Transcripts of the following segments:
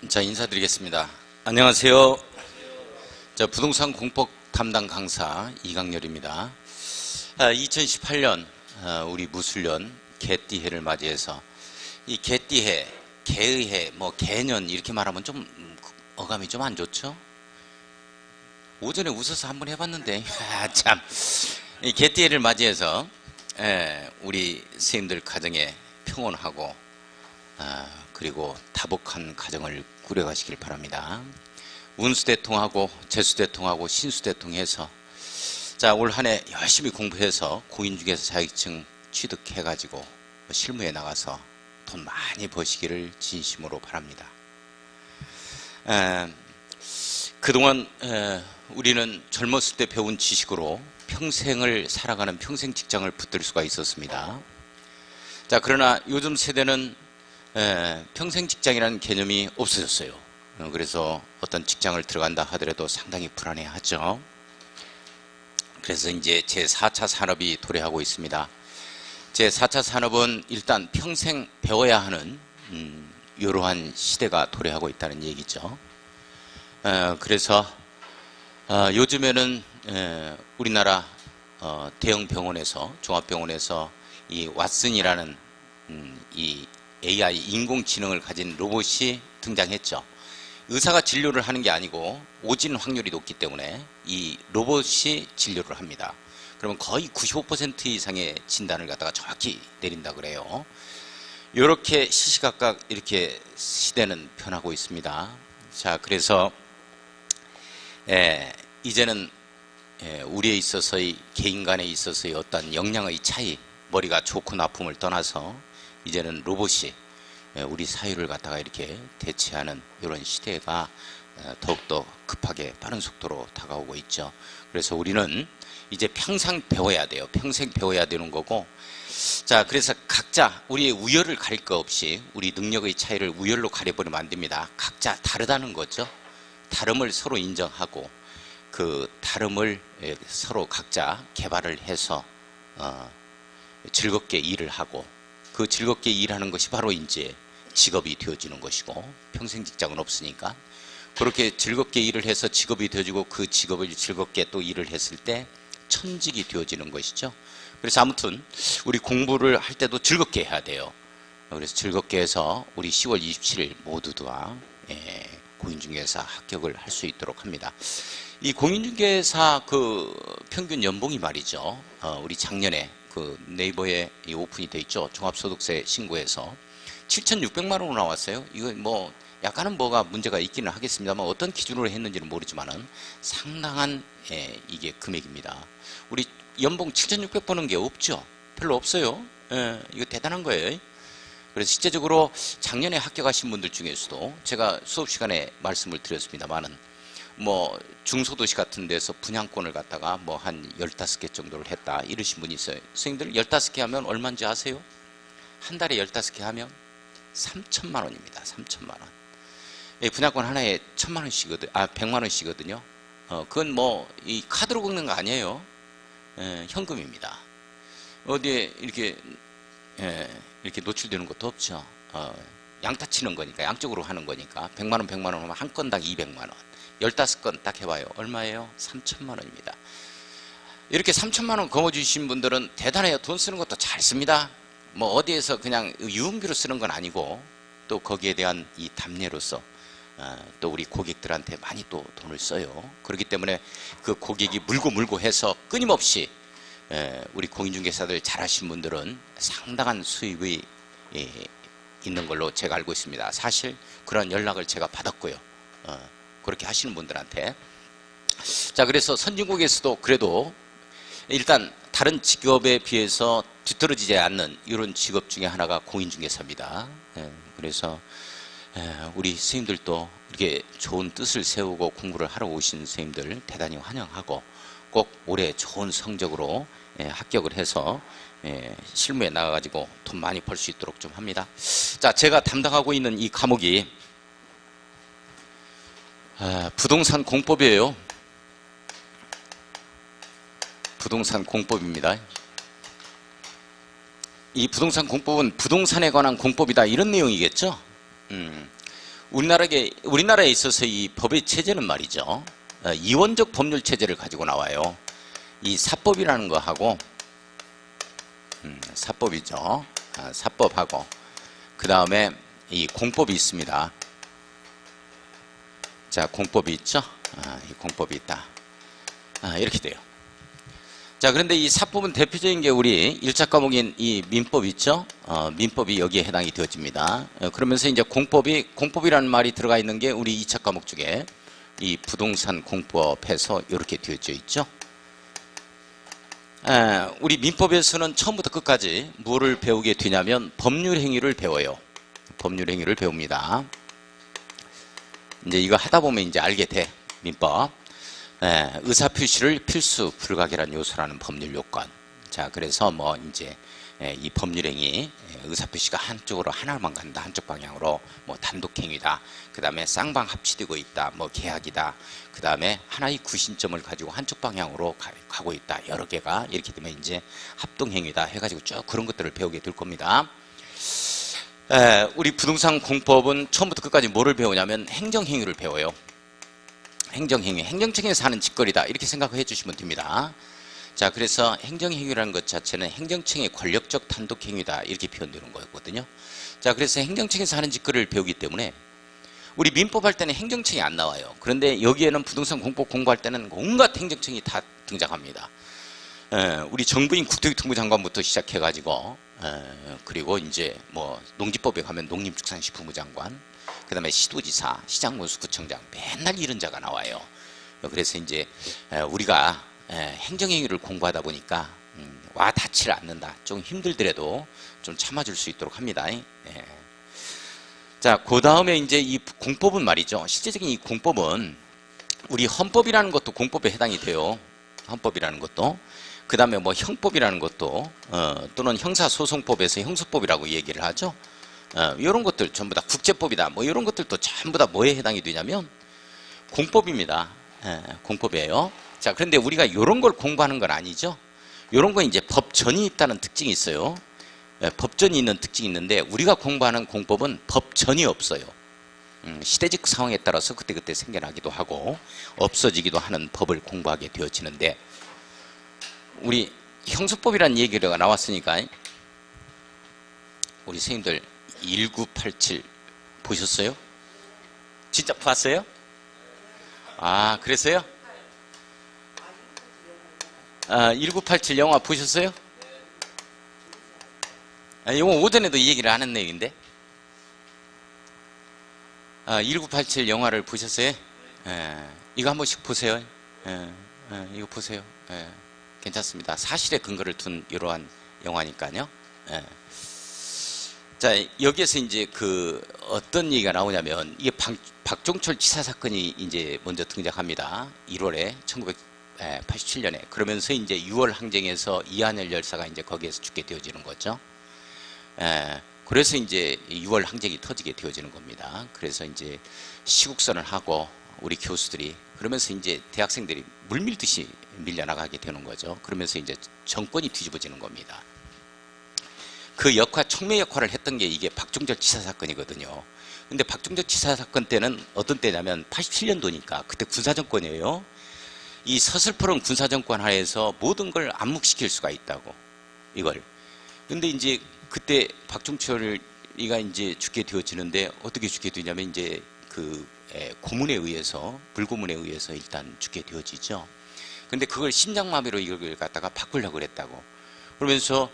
자, 인사드리겠습니다. 안녕하세요. 자, 부동산 공법 담당 강사 이강렬입니다. 2018년 우리 무술년 개띠해를 맞이해서 이 개띠해, 개의해, 뭐 개년 이렇게 말하면 좀 어감이 좀 안 좋죠? 오전에 웃어서 한번 해봤는데 참, 이 개띠해를 맞이해서 우리 선생님들 가정에 평온하고 그리고 다복한 가정을 꾸려가시길 바랍니다. 운수대통하고 재수대통하고 신수대통해서 자, 올 한 해 열심히 공부해서 공인중개사 자격증 취득해가지고 실무에 나가서 돈 많이 버시기를 진심으로 바랍니다. 그동안 우리는 젊었을 때 배운 지식으로 평생을 살아가는 평생 직장을 붙들 수가 있었습니다. 자, 그러나 요즘 세대는 평생 직장이라는 개념이 없어졌어요. 그래서 어떤 직장을 들어간다 하더라도 상당히 불안해하죠. 그래서 이제 제4차 산업이 도래하고 있습니다. 제4차 산업은 일단 평생 배워야 하는 이러한 시대가 도래하고 있다는 얘기죠. 그래서 요즘에는 우리나라 대형 병원에서, 종합병원에서 이 왓슨이라는 이 AI 인공지능을 가진 로봇이 등장했죠. 의사가 진료를 하는 게 아니고 오진 확률이 높기 때문에 이 로봇이 진료를 합니다. 그러면 거의 95% 이상의 진단을 갖다가 정확히 내린다 그래요. 이렇게 시시각각 이렇게 시대는 변하고 있습니다. 자, 그래서 이제는 우리에 있어서의 개인 간에 있어서의 어떤 역량의 차이, 머리가 좋고 나쁨을 떠나서 이제는 로봇이 우리 사회를 갖다가 이렇게 대체하는 이런 시대가 더욱더 급하게 빠른 속도로 다가오고 있죠. 그래서 우리는 이제 평생 배워야 돼요. 평생 배워야 되는 거고, 자, 그래서 각자 우리의 우열을 가릴 거 없이 우리 능력의 차이를 우열로 가려버리면 안 됩니다. 각자 다르다는 거죠. 다름을 서로 인정하고 그 다름을 서로 각자 개발을 해서 즐겁게 일을 하고, 그 즐겁게 일하는 것이 바로 이제 직업이 되어지는 것이고, 평생 직장은 없으니까 그렇게 즐겁게 일을 해서 직업이 되어지고 그 직업을 즐겁게 또 일을 했을 때 천직이 되어지는 것이죠. 그래서 아무튼 우리 공부를 할 때도 즐겁게 해야 돼요. 그래서 즐겁게 해서 우리 10월 27일 모두 다 공인중개사 합격을 할 수 있도록 합니다. 이 공인중개사 그 평균 연봉이 말이죠. 우리 작년에 그 네이버에 오픈이 돼 있죠. 종합소득세 신고해서 7,600만 원으로 나왔어요. 이거 뭐 약간은 뭐가 문제가 있기는 하겠습니다만 어떤 기준으로 했는지는 모르지만은 상당한 이게 금액입니다. 우리 연봉 7,600 버는 게 없죠. 별로 없어요. 이거 대단한 거예요. 그래서 실제적으로 작년에 합격하신 분들 중에서도 제가 수업 시간에 말씀을 드렸습니다만은 뭐 중소도시 같은 데서 분양권을 갖다가 뭐 한 15개 정도를 했다 이러신 분이 있어요. 선생님들 15개 하면 얼마인지 아세요? 한 달에 15개 하면 3천만 원입니다. 3천만 원. 분양권 하나에 1,000만 원씩이거든요. 100만 원씩이거든요. 그건 뭐 이 카드로 긁는 거 아니에요. 현금입니다. 어디에 이렇게 이렇게 노출되는 것도 없죠. 양타 치는 거니까, 양쪽으로 하는 거니까 100만 원, 100만 원 하면 한 건당 200만 원. 15건 딱 해봐요. 얼마예요? 3천만 원입니다. 이렇게 3천만 원 거머쥐신 분들은 대단해요. 돈 쓰는 것도 잘 씁니다. 뭐 어디에서 그냥 유흥비로 쓰는 건 아니고 또 거기에 대한 이 답례로서 또 우리 고객들한테 많이 또 돈을 써요. 그렇기 때문에 그 고객이 물고 해서 끊임없이 우리 공인중개사들 잘하신 분들은 상당한 수입이 있는 걸로 제가 알고 있습니다. 사실 그런 연락을 제가 받았고요. 그렇게 하시는 분들한테. 자, 그래서 선진국에서도 그래도 일단 다른 직업에 비해서 뒤떨어지지 않는 이런 직업 중에 하나가 공인중개사입니다. 그래서 우리 선생님들도 이렇게 좋은 뜻을 세우고 공부를 하러 오신 선생님들 대단히 환영하고 꼭 올해 좋은 성적으로 합격을 해서 실무에 나가가지고 돈 많이 벌 수 있도록 좀 합니다. 자, 제가 담당하고 있는 이 과목이 부동산 공법이에요. 부동산 공법입니다. 이 부동산 공법은 부동산에 관한 공법이다 이런 내용이겠죠. 우리나라에 있어서 이 법의 체제는 말이죠. 이원적 법률 체제를 가지고 나와요. 이 사법이라는 거 하고, 사법이죠. 사법하고, 그 다음에 이 공법이 있습니다. 자, 공법이 있죠. 이 공법이 있다. 이렇게 돼요. 자, 그런데 이 사법은 대표적인 게 우리 1차 과목인 이 민법 있죠? 민법이 여기에 해당이 되어집니다. 그러면서 이제 공법이라는 말이 들어가 있는 게 우리 2차 과목 중에 이 부동산 공법에서 이렇게 되어져 있죠. 우리 민법에서는 처음부터 끝까지 뭐를 배우게 되냐면 법률 행위를 배워요. 법률 행위를 배웁니다. 이제 이거 하다 보면 이제 알게 돼. 민법. 의사표시를 필수 불가결한 요소라는 법률 요건. 자, 그래서 뭐 이제 이 법률행위 의사표시가 한쪽으로 하나만 간다, 한쪽 방향으로 뭐 단독행위다, 그 다음에 쌍방 합치되고 있다, 뭐 계약이다, 그 다음에 하나의 구신점을 가지고 한쪽 방향으로 가고 있다, 여러 개가 이렇게 되면 이제 합동행위다 해가지고 쭉 그런 것들을 배우게 될 겁니다. 우리 부동산 공법은 처음부터 끝까지 뭐를 배우냐면 행정행위를 배워요. 행정행위, 행정청에서 하는 짓거리다 이렇게 생각해 주시면 됩니다. 자, 그래서 행정행위라는 것 자체는 행정청의 권력적 단독행위다 이렇게 표현되는 거였거든요. 자, 그래서 행정청에서 하는 짓거리를 배우기 때문에 우리 민법 할 때는 행정청이 안 나와요. 그런데 여기에는 부동산 공법 공부할 때는 온갖 행정청이 다 등장합니다. 우리 정부인 국토교통부 장관부터 시작해 가지고 그리고 이제 뭐 농지법에 가면 농림축산식품부 장관, 그 다음에 시도지사, 시장군수구청장 맨날 이런 자가 나와요. 그래서 이제 우리가 행정행위를 공부하다 보니까 와 닿지를 않는다. 좀 힘들더라도 좀 참아줄 수 있도록 합니다. 자, 그 다음에 이제 이 공법은 말이죠. 실제적인 이 공법은 우리 헌법이라는 것도 공법에 해당이 돼요. 헌법이라는 것도. 그 다음에 뭐 형법이라는 것도 또는 형사소송법에서 형소법이라고 얘기를 하죠. 이런 것들 전부 다 국제법이다 뭐 이런 것들도 전부 다 뭐에 해당이 되냐면 공법입니다. 공법이에요. 자, 그런데 우리가 이런 걸 공부하는 건 아니죠. 이런 건 이제 법전이 있다는 특징이 있어요. 법전이 있는 특징이 있는데 우리가 공부하는 공법은 법전이 없어요. 시대적 상황에 따라서 그때그때 생겨나기도 하고 없어지기도 하는 법을 공부하게 되어지는데, 우리 형소법이라는 얘기가 나왔으니까 우리 선생님들 1987 보셨어요? 진짜 봤어요? 아, 그래서요? 1987 영화 보셨어요? 이거 오전에도 이 얘기를 하는 내용인데 1987 영화를 보셨어요? 이거 한 번씩 보세요. 이거 보세요. 괜찮습니다. 사실에 근거를 둔 이러한 영화니까요. 자, 여기에서 이제 그 어떤 얘기가 나오냐면 이게 박종철 치사 사건이 이제 먼저 등장합니다. 1월에 1987년에. 그러면서 이제 6월 항쟁에서 이한열 열사가 이제 거기에서 죽게 되어지는 거죠. 그래서 이제 6월 항쟁이 터지게 되어지는 겁니다. 그래서 이제 시국선을 하고 우리 교수들이 그러면서 이제 대학생들이 물밀듯이 밀려나가게 되는 거죠. 그러면서 이제 정권이 뒤집어지는 겁니다. 그 촉매 역할을 했던 게 이게 박종철 치사 사건이거든요. 근데 박종철 치사 사건 때는 어떤 때냐면 87년도니까 그때 군사정권이에요. 이 서슬퍼런 군사정권 하에서 모든 걸 암묵시킬 수가 있다고, 이걸. 근데 이제 그때 박종철이가 이제 죽게 되어지는데 어떻게 죽게 되냐면 이제 그 고문에 의해서, 불고문에 의해서 일단 죽게 되어지죠. 근데 그걸 심장마비로 이걸 갖다가 바꾸려고 그랬다고. 그러면서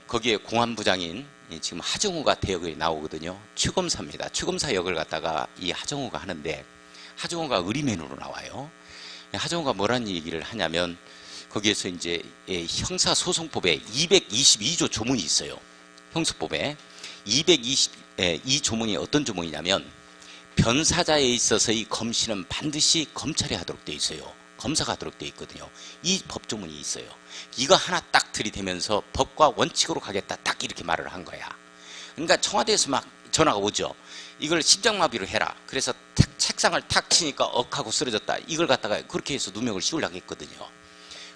거기에 공안부장인 지금 하정우가 대역에 나오거든요. 최검사입니다. 최검사 역을 갖다가 이 하정우가 하는데 하정우가 의리맨으로 나와요. 하정우가 뭐라는 얘기를 하냐면 거기에서 이제 형사소송법에 222조 조문이 있어요. 형소법에 222 조문이 어떤 조문이냐면 변사자에 있어서의 검시는 반드시 검찰이 하도록 돼 있어요. 검사가 하도록 돼 있거든요. 이 법조문이 있어요. 이거 하나 딱 들이대면서 법과 원칙으로 가겠다 딱 이렇게 말을 한 거야. 그러니까 청와대에서 막 전화가 오죠. 이걸 심장마비로 해라. 그래서 책상을 탁 치니까 억하고 쓰러졌다. 이걸 갖다가 그렇게 해서 누명을 씌우려고 했거든요.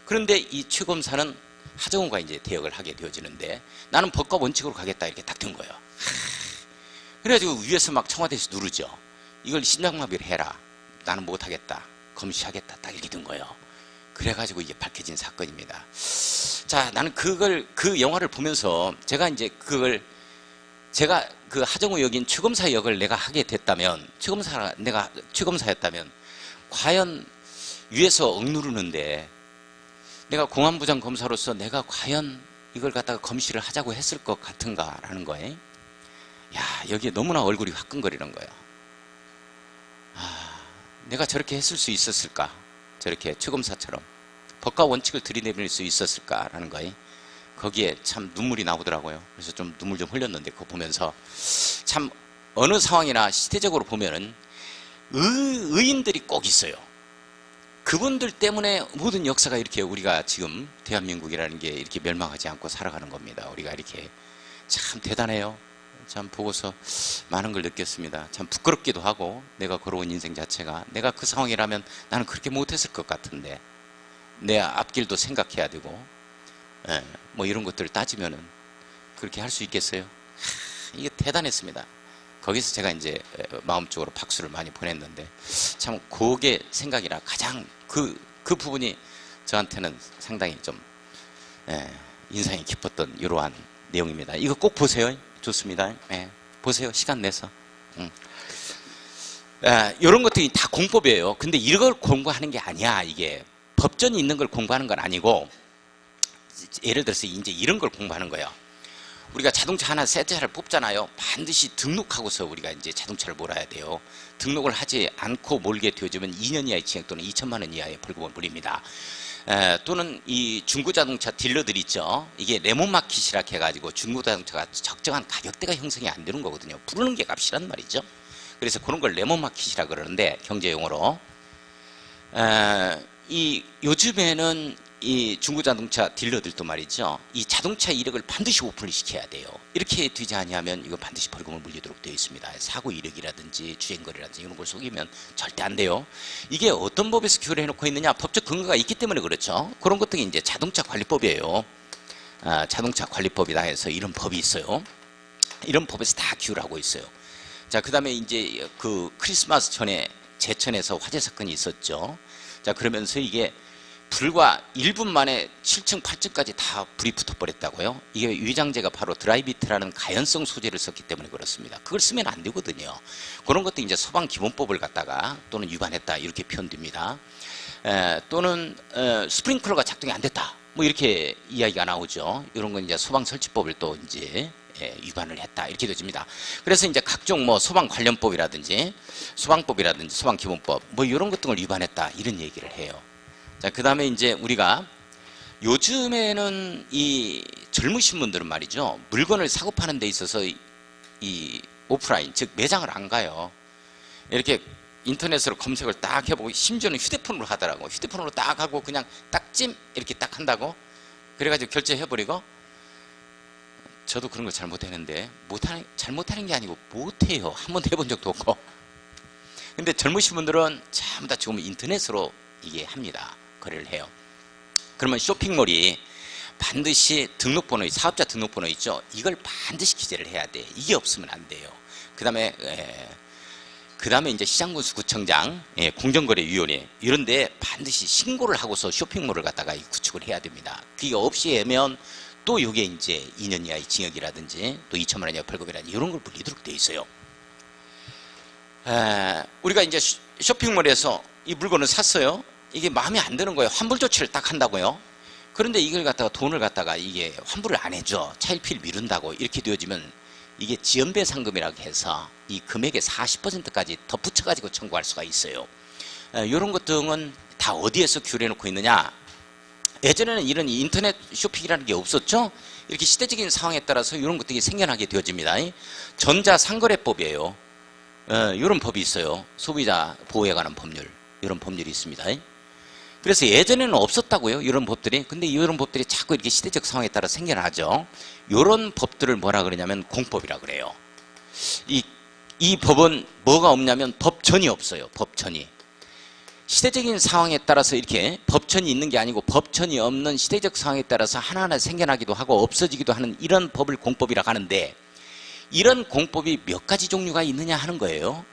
그런데 이 최검사는 하정우가 이제 대역을 하게 되어지는데 나는 법과 원칙으로 가겠다 이렇게 딱 된 거예요. 그래가지고 위에서 막 청와대에서 누르죠. 이걸 심장마비를 해라. 나는 못하겠다. 검시하겠다. 딱 이렇게 된 거예요. 그래가지고 이게 밝혀진 사건입니다. 자, 나는 그 영화를 보면서 제가 그 하정우 역인 최검사 역을 내가 하게 됐다면, 내가 최검사였다면, 과연 위에서 억누르는데, 내가 공안부장 검사로서 내가 과연 이걸 갖다가 검시를 하자고 했을 것 같은가라는 거예요. 야, 여기에 너무나 얼굴이 화끈거리는 거예요. 내가 저렇게 했을 수 있었을까? 저렇게 최검사처럼 법과 원칙을 들이내밀 수 있었을까라는 거예요. 거기에 참 눈물이 나오더라고요. 그래서 좀 눈물 좀 흘렸는데 그거 보면서 참 어느 상황이나 시대적으로 보면은 의인들이 꼭 있어요. 그분들 때문에 모든 역사가 이렇게 우리가 지금 대한민국이라는 게 이렇게 멸망하지 않고 살아가는 겁니다. 우리가 이렇게 참 대단해요. 참 보고서 많은 걸 느꼈습니다. 참 부끄럽기도 하고, 내가 걸어온 인생 자체가 내가 그 상황이라면 나는 그렇게 못했을 것 같은데 내 앞길도 생각해야 되고, 뭐 이런 것들을 따지면은 그렇게 할 수 있겠어요? 이게 대단했습니다. 거기서 제가 이제 마음적으로 박수를 많이 보냈는데, 참 그게 생각이라 가장 그 부분이 저한테는 상당히 좀 인상이 깊었던 이러한 내용입니다. 이거 꼭 보세요. 좋습니다. 보세요. 시간 내서. 이런 것들이 다 공법이에요. 근데 이걸 공부하는 게 아니야. 이게 법전이 있는 걸 공부하는 건 아니고, 예를 들어서 이제 이런 걸 공부하는 거예요. 우리가 자동차 하나 새 차를 뽑잖아요. 반드시 등록하고서 우리가 이제 자동차를 몰아야 돼요. 등록을 하지 않고 몰게 되어지면 2년 이하의 징역 또는 2천만 원 이하의 벌금을 물립니다. 또는 이 중고자동차 딜러들 있죠. 이게 레몬마켓이라 해가지고 중고자동차가 적정한 가격대가 형성이 안 되는 거거든요. 부르는 게 값이란 말이죠. 그래서 그런 걸 레몬마켓이라 그러는데, 경제용어로. 요즘에는 이 중고자동차 딜러들도 말이죠. 이 자동차 이력을 반드시 오픈을 시켜야 돼요. 이렇게 되지 아니하면 이거 반드시 벌금을 물리도록 되어 있습니다. 사고 이력이라든지 주행거리라든지 이런 걸 속이면 절대 안 돼요. 이게 어떤 법에서 규율을 해놓고 있느냐? 법적 근거가 있기 때문에 그렇죠. 그런 것들이 이제 자동차 관리법이에요. 자동차 관리법이다 해서 이런 법이 있어요. 이런 법에서 다 규율하고 있어요. 자, 그 다음에 이제 그 크리스마스 전에 제천에서 화재 사건이 있었죠. 자, 그러면서 이게 불과 1분 만에 7층, 8층까지 다 불이 붙어버렸다고요. 이게 위장제가 바로 드라이비트라는 가연성 소재를 썼기 때문에 그렇습니다. 그걸 쓰면 안 되거든요. 그런 것도 이제 소방기본법을 갖다가 또는 위반했다 이렇게 표현됩니다. 또는 스프링클러가 작동이 안 됐다, 뭐 이렇게 이야기가 나오죠. 이런 건 이제 소방설치법을 또 이제 위반을 했다 이렇게 되집니다. 그래서 이제 각종 뭐 소방 관련법이라든지 소방법이라든지 소방기본법 뭐 이런 것 등을 위반했다 이런 얘기를 해요. 자, 그 다음에 이제 우리가 요즘에는 이 젊으신 분들은 말이죠. 물건을 사고 파는 데 있어서 이 오프라인, 즉 매장을 안 가요. 이렇게 인터넷으로 검색을 딱 해보고, 심지어는 휴대폰으로 하더라고. 휴대폰으로 딱 하고 그냥 딱찜 이렇게 딱 한다고. 그래가지고 결제해버리고. 저도 그런 걸 잘 못하는데, 잘못하는 게 아니고 못해요. 한 번도 해본 적도 없고. 근데 젊으신 분들은 전부 다 지금 인터넷으로 이게 합니다. 거래를 해요. 그러면 쇼핑몰이 반드시 등록번호, 사업자 등록번호 있죠. 이걸 반드시 기재를 해야 돼. 이게 없으면 안 돼요. 그 다음에 이제 시장군수구청장, 공정거래위원회 이런데 반드시 신고를 하고서 쇼핑몰을 갖다가 구축을 해야 됩니다. 그게 없이 하면 또 이게 이제 2년 이하의 징역이라든지 또 2천만 원 이하의 벌금이라든지 이런 걸 물리도록 되어 있어요. 우리가 이제 쇼핑몰에서 이 물건을 샀어요. 이게 마음에 안 드는 거예요. 환불 조치를 딱 한다고요. 그런데 이걸 갖다가 돈을 갖다가 이게 환불을 안 해줘. 차일피일 미룬다고 이렇게 되어지면 이게 지연배 상금이라고 해서 이 금액의 40%까지 덧붙여가지고 청구할 수가 있어요. 이런 것 등은 다 어디에서 규율해 놓고 있느냐? 예전에는 이런 인터넷 쇼핑이라는 게 없었죠. 이렇게 시대적인 상황에 따라서 이런 것들이 생겨나게 되어집니다. 전자상거래법이에요. 이런 법이 있어요. 소비자 보호에 관한 법률, 이런 법률이 있습니다. 그래서 예전에는 없었다고요, 이런 법들이. 근데 이런 법들이 자꾸 이렇게 시대적 상황에 따라 생겨나죠. 이런 법들을 뭐라 그러냐면 공법이라 그래요. 이 법은 뭐가 없냐면 법천이 없어요. 법천이. 시대적인 상황에 따라서 이렇게 법천이 있는 게 아니고 법천이 없는 시대적 상황에 따라서 하나하나 생겨나기도 하고 없어지기도 하는 이런 법을 공법이라고 하는데, 이런 공법이 몇 가지 종류가 있느냐 하는 거예요.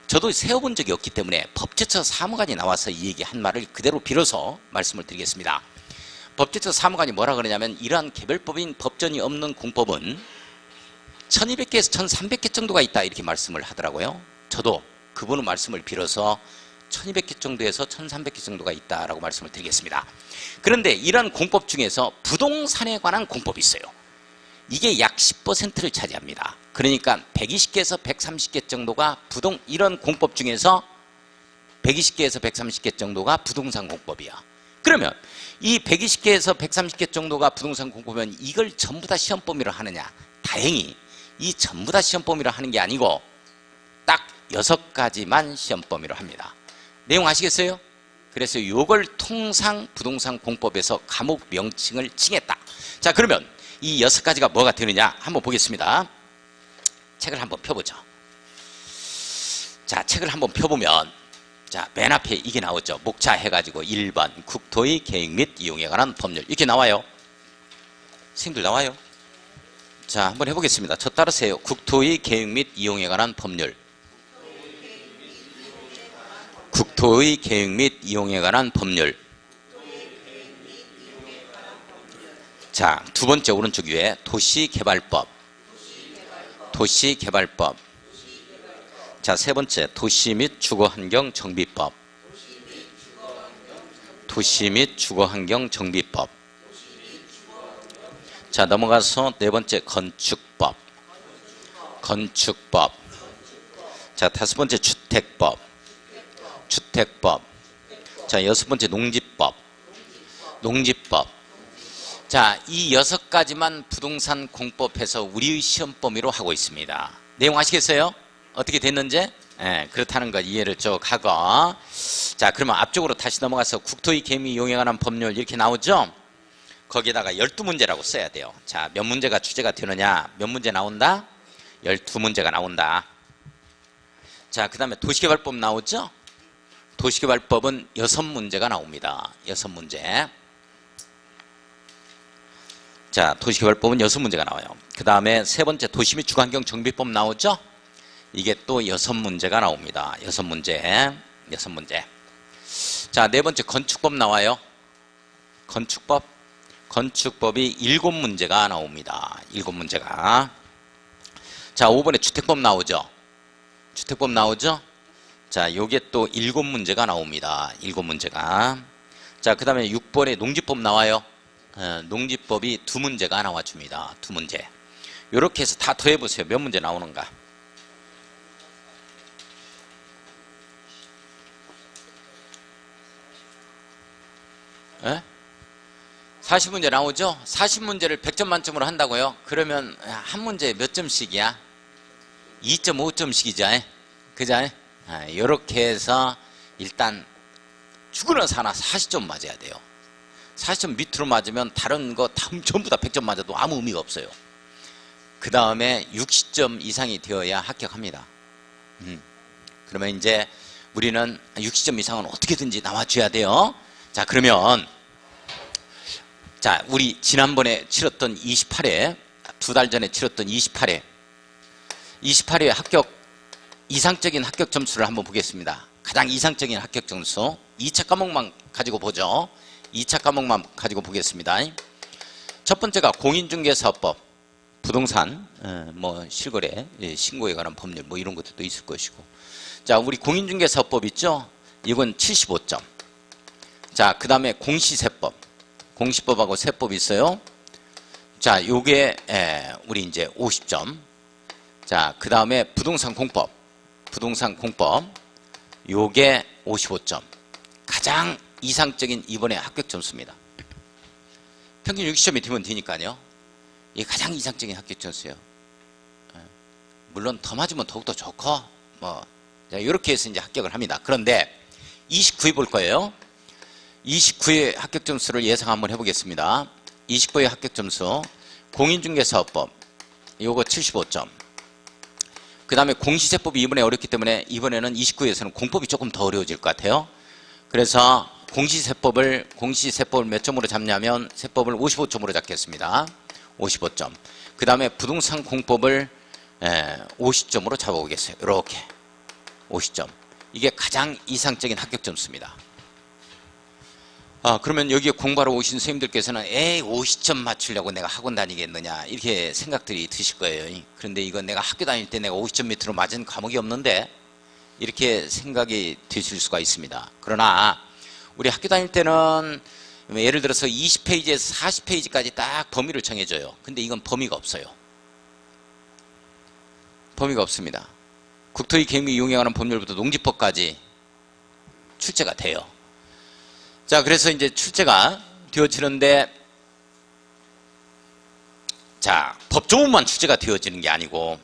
저도 세워본 적이 없기 때문에 법제처 사무관이 나와서 이 얘기 한 말을 그대로 빌어서 말씀을 드리겠습니다. 법제처 사무관이 뭐라 그러냐면 이러한 개별법인 법전이 없는 공법은 1200개에서 1300개 정도가 있다 이렇게 말씀을 하더라고요. 저도 그분의 말씀을 빌어서 1200개 정도에서 1300개 정도가 있다라고 말씀을 드리겠습니다. 그런데 이런 공법 중에서 부동산에 관한 공법이 있어요. 이게 약 10%를 차지합니다. 그러니까 120개에서 130개 정도가 이런 공법 중에서 120개에서 130개 정도가 부동산 공법이야. 그러면 이 120개에서 130개 정도가 부동산 공법이면 이걸 전부 다 시험 범위로 하느냐? 다행히 이 전부 다 시험 범위로 하는 게 아니고 딱 6가지만 시험 범위로 합니다. 내용 아시겠어요? 그래서 이걸 통상 부동산 공법에서 과목 명칭을 칭했다. 자, 그러면 이 6가지가 뭐가 되느냐 한번 보겠습니다. 책을 한번 펴보죠. 자, 책을 한번 펴보면 자, 맨 앞에 이게 나오죠. 목차 해가지고 1번 국토의 계획 및 이용에 관한 법률 이렇게 나와요. 선생님들 나와요. 자, 한번 해보겠습니다. 저 따르세요. 국토의 계획 및 이용에 관한 법률. 국토의 계획 및 이용에 관한 법률. 자, 두 번째 오른쪽 위에 도시개발법. 도시개발법. 자, 세 번째 도시 및 주거환경 정비법. 도시 및 주거환경 정비법. 자, 넘어가서 네 번째 건축법. 건축법. 자, 다섯 번째 주택법. 주택법. 자, 여섯 번째 농지법. 농지법. 자, 이 6가지만 부동산 공법에서 우리의 시험 범위로 하고 있습니다. 내용 아시겠어요? 어떻게 됐는지? 네, 그렇다는 거 이해를 쭉 하고. 자, 그러면 앞쪽으로 다시 넘어가서 국토의 계획 및 이용에 관한 법률 이렇게 나오죠? 거기에다가 12문제라고 써야 돼요. 자, 몇 문제가 출제가 되느냐? 몇 문제 나온다? 12문제가 나온다. 자, 그 다음에 도시개발법 나오죠? 도시개발법은 6문제가 나옵니다. 6문제. 자, 도시개발법은 6문제가 나와요. 그 다음에 세 번째 도시 및 주거환경 정비법 나오죠? 이게 또 6문제가 나옵니다. 6문제. 6문제. 자, 네 번째 건축법 나와요. 건축법. 건축법이 7문제가 나옵니다. 7문제가. 자, 5번에 주택법 나오죠? 주택법 나오죠? 자, 요게 또 7문제가 나옵니다. 7문제가. 자, 그 다음에 6번에 농지법 나와요. 농지법이 2문제가 나와줍니다. 2문제. 요렇게 해서 다 더해보세요. 몇 문제 나오는가? 에? 40문제 나오죠? 40문제를 100점 만점으로 한다고요? 그러면 한 문제에 몇 점씩이야? 2.5점씩이죠? 그죠? 요렇게 해서 일단 죽으나 사나 40점 맞아야 돼요. 40점 밑으로 맞으면 다른 거 전부 다 100점 맞아도 아무 의미가 없어요. 그 다음에 60점 이상이 되어야 합격합니다. 그러면 이제 우리는 60점 이상은 어떻게든지 나와줘야 돼요. 자, 그러면 자, 우리 지난번에 치렀던 28회, 2달 전에 치렀던 28회 합격, 이상적인 합격 점수를 한번 보겠습니다. 가장 이상적인 합격 점수 2차 과목만 가지고 보죠. 2차 과목만 가지고 보겠습니다. 첫 번째가 공인중개사업법, 부동산, 뭐 실거래, 신고에 관한 법률 뭐 이런 것도 있을 것이고. 자, 우리 공인중개사업법 있죠? 이건 75점. 자, 그 다음에 공시세법, 공시법하고 세법이 있어요. 자, 요게 우리 이제 50점. 자, 그 다음에 부동산 공법, 요게 55점. 가장 이상적인 이번에 합격 점수입니다. 평균 60점이 되면 되니까요. 이게 가장 이상적인 합격 점수예요. 물론 더 맞으면 더욱더 좋고 뭐 이렇게 해서 이제 합격을 합니다. 그런데 29회 볼 거예요. 29회 합격 점수를 예상 한번 해보겠습니다. 29회 합격 점수 공인중개사업법 요거 75점. 그 다음에 공시세법이 이번에 어렵기 때문에 이번에는 29회에서는 공법이 조금 더 어려워질 것 같아요. 그래서 공시세법을 몇 점으로 잡냐면 세법을 55점으로 잡겠습니다. 55점. 그 다음에 부동산 공법을 50점으로 잡아보겠어요. 이렇게 50점. 이게 가장 이상적인 합격 점수입니다. 그러면 여기에 공부하러 오신 선생님들께서는 50점 맞추려고 내가 학원 다니겠느냐 이렇게 생각들이 드실 거예요. 그런데 이건 내가 학교 다닐 때 내가 50점 밑으로 맞은 과목이 없는데 이렇게 생각이 드실 수가 있습니다. 그러나 우리 학교 다닐 때는 예를 들어서 20페이지에서 40페이지까지 딱 범위를 정해줘요. 근데 이건 범위가 없어요. 범위가 없습니다. 국토의 계획 이용에 관한 법률부터 농지법까지 출제가 돼요. 자, 그래서 이제 출제가 되어지는데, 자, 법조문만 출제가 되어지는 게 아니고,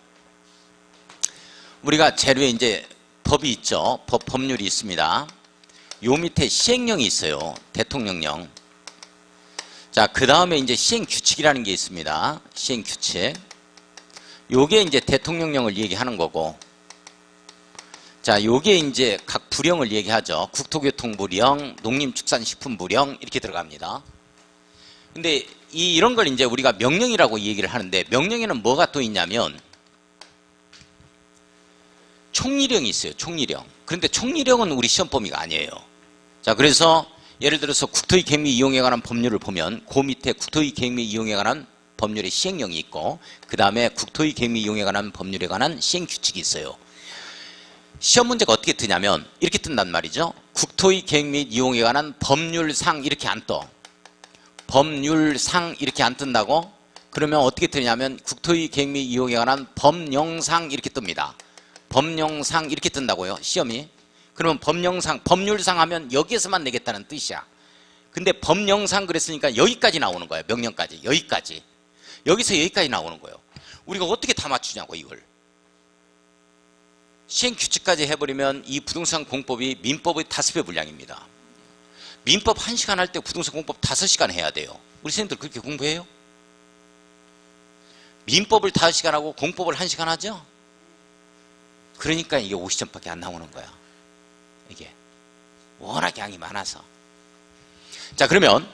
우리가 재료에 이제 법이 있죠. 법률이 있습니다. 요 밑에 시행령이 있어요. 대통령령. 자, 그 다음에 이제 시행규칙이라는 게 있습니다. 시행규칙. 요게 이제 대통령령을 얘기하는 거고, 자, 요게 이제 각 부령을 얘기하죠. 국토교통부령, 농림축산식품부령 이렇게 들어갑니다. 근데 이런 걸 이제 우리가 명령이라고 얘기를 하는데, 명령에는 뭐가 또 있냐면 총리령이 있어요. 총리령. 그런데 총리령은 우리 시험 범위가 아니에요. 자, 그래서 예를 들어서 국토의 계획 및 이용에 관한 법률을 보면 그 밑에 국토의 계획 및 이용에 관한 법률의 시행령이 있고, 그 다음에 국토의 계획 및 이용에 관한 법률에 관한 시행규칙이 있어요. 시험 문제가 어떻게 뜨냐면 이렇게 뜬단 말이죠. 국토의 계획 및 이용에 관한 법률상 이렇게 안 떠. 법률상 이렇게 안 뜬다고? 그러면 어떻게 뜨냐면 국토의 계획 및 이용에 관한 법령상 이렇게 뜹니다. 법령상 이렇게 뜬다고요. 시험이. 그러면 법률상 하면 여기에서만 내겠다는 뜻이야. 근데 법령상 그랬으니까 여기까지 나오는 거예요. 명령까지. 여기까지. 여기서 여기까지 나오는 거예요. 우리가 어떻게 다 맞추냐고 이걸. 시행규칙까지 해버리면 이 부동산 공법이 민법의 5배 분량입니다. 민법 1시간 할 때 부동산 공법 5시간 해야 돼요. 우리 선생님들 그렇게 공부해요? 민법을 5시간 하고 공법을 1시간 하죠? 그러니까 이게 50점밖에 안 나오는 거야. 이게 워낙 양이 많아서. 자, 그러면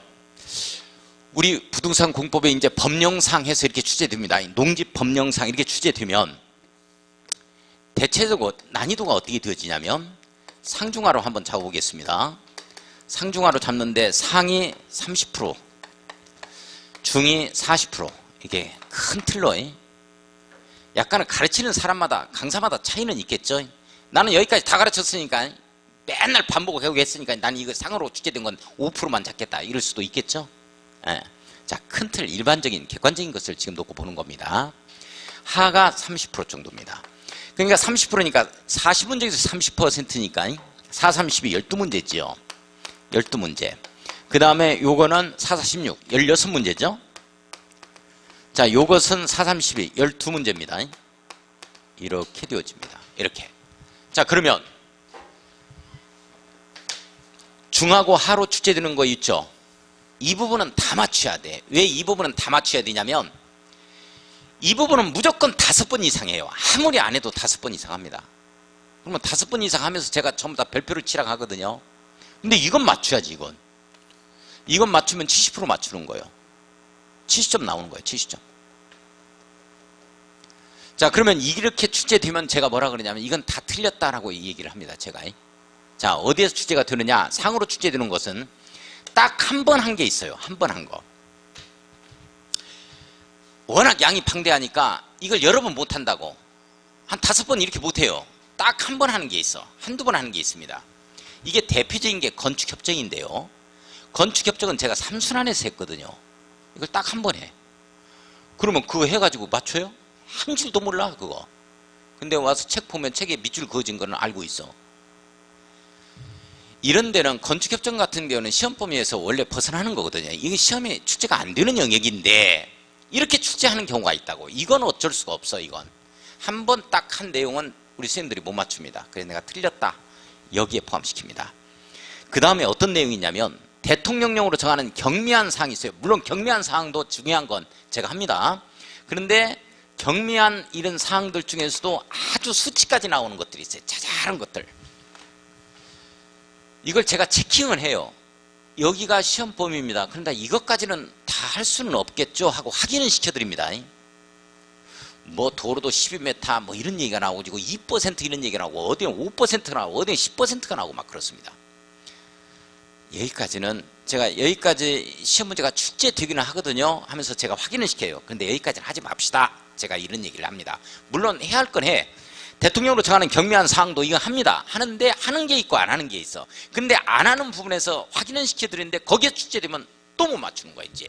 우리 부동산 공법에 이제 법령상 해서 이렇게 출제됩니다. 농지 법령상 이렇게 출제되면 대체적으로 난이도가 어떻게 되어지냐면 상중하로 한번 잡아보겠습니다. 상중하로 잡는데 상이 30%, 중이 40%. 이게 큰 틀로 약간은 가르치는 사람마다 강사마다 차이는 있겠죠. 나는 여기까지 다 가르쳤으니까 맨날 반복을 해오게 했으니까 난 이거 상으로 출제된 건 5%만 잡겠다 이럴 수도 있겠죠. 자, 큰 틀 일반적인 객관적인 것을 지금 놓고 보는 겁니다. 하가 30% 정도입니다. 그러니까 30%니까 40문제에서 30%니까 4, 30이 12문제지요. 12문제. 그 다음에 요거는 4, 46, 16문제죠. 자, 요것은 4, 32, 12문제입니다. 이렇게 되어집니다. 이렇게. 자, 그러면 중하고 하로 출제되는 거 있죠. 이 부분은 다 맞춰야 돼. 왜 이 부분은 다 맞춰야 되냐면 이 부분은 무조건 5번 이상 해요. 아무리 안 해도 5번 이상 합니다. 그러면 5번 이상 하면서 제가 전부 다 별표를 치라고 하거든요. 근데 이건 맞춰야지, 이건. 이건 맞추면 70% 맞추는 거예요. 70점 나오는 거예요, 70점. 자, 그러면 이렇게 출제되면 제가 뭐라 그러냐면 이건 다 틀렸다라고 얘기를 합니다, 제가. 자, 어디에서 출제가 되느냐? 상으로 출제되는 것은 딱 한 번 한 게 있어요. 한 번 한 거. 워낙 양이 방대하니까 이걸 여러 번 못한다고. 한 5번 이렇게 못해요. 딱 한 번 하는 게 있어. 한두 번 하는 게 있습니다. 이게 대표적인 게 건축협정인데요. 건축협정은 제가 삼순환에서 했거든요. 이걸 딱 한 번 해. 그러면 그거 해가지고 맞춰요? 한 줄도 몰라, 그거. 근데 와서 책 보면 책에 밑줄 그어진 거는 알고 있어. 이런 데는 건축협정 같은 경우는 시험 범위에서 원래 벗어나는 거거든요. 이게 시험에 출제가 안 되는 영역인데 이렇게 출제하는 경우가 있다고. 이건 어쩔 수가 없어. 이건 한 번 딱 한 내용은 우리 선생님들이 못 맞춥니다. 그래서 내가 틀렸다 여기에 포함시킵니다. 그 다음에 어떤 내용이 있냐면 대통령령으로 정하는 경미한 사항이 있어요. 물론 경미한 사항도 중요한 건 제가 합니다. 그런데 경미한 이런 사항들 중에서도 아주 수치까지 나오는 것들이 있어요. 자잘한 것들. 이걸 제가 체킹을 해요. 여기가 시험 범위입니다. 그런데 이것까지는 다 할 수는 없겠죠 하고 확인을 시켜드립니다. 뭐 도로도 12m 뭐 이런 얘기가 나오고 2% 이런 얘기가 나오고 어디는 5%가 나오고 어디는 10%가 나오고 막 그렇습니다. 여기까지는 제가 여기까지 시험 문제가 출제되기는 하거든요 하면서 제가 확인을 시켜요. 근데 여기까지는 하지 맙시다. 제가 이런 얘기를 합니다. 물론 해야 할 건 해. 대통령으로 정하는 경미한 사항도 이거 합니다. 하는데 하는 게 있고 안 하는 게 있어. 근데 안 하는 부분에서 확인은 시켜드리는데 거기에 출제되면 또 못 맞추는 거야. 이제